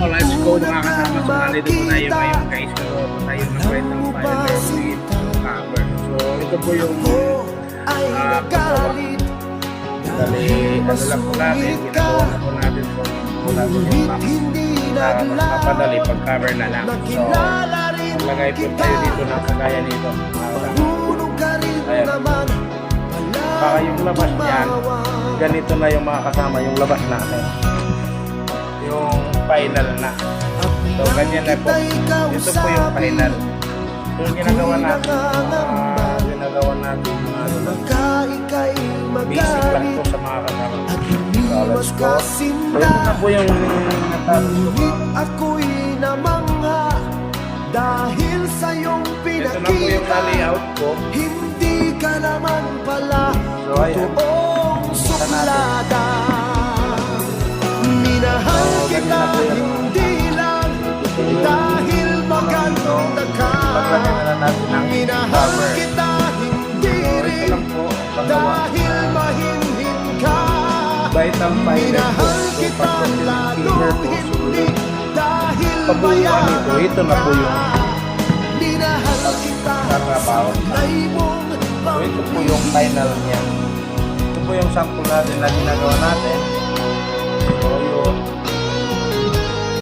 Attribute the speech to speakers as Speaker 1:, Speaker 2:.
Speaker 1: Oh, let's go mga kasama. So, nandito po tayo ngayon guys. So, tayo nag-write ng final with cover. So, ito po yung dali, ano lang po natin, ginagawa na po natin po mula po yung box para mas mapadali pag-cover na lang. So, maglagay po tayo dito ng kagaya nito. Ayan. Baka yung labas niyan, ganito na yung mga kasama, yung labas natin. Yung final na. So, ganyan na po. Ito po yung final. So, yung ginagawa natin, basic lang po sa mga kasama. So, let's go. So, ito na po yung
Speaker 2: ako'y namangha dahil sa iyong
Speaker 1: ito na po yung layout ko.
Speaker 2: Hindi ka naman pala
Speaker 1: So, ayan.
Speaker 2: totoong suplada. Minahal kita hindi lang dahil maganda ka.
Speaker 1: Paglagyan na lang natin ng
Speaker 2: Minahal
Speaker 1: cover.
Speaker 2: kita hindi
Speaker 1: So, ito
Speaker 2: rin
Speaker 1: lang po. Panggawa.
Speaker 2: dahil mahinhin ka.
Speaker 1: Vital final po.
Speaker 2: Minahal
Speaker 1: So,
Speaker 2: kita
Speaker 1: pag-consider
Speaker 2: lalong
Speaker 1: po.
Speaker 2: hindi dahil
Speaker 1: Pabuuan nito,
Speaker 2: mayaman
Speaker 1: ito na po yung
Speaker 2: minahal kita
Speaker 1: trabaho.
Speaker 2: sanay mong
Speaker 1: So, ito po yung final niya. Ito po yung sample natin na ginagawa natin.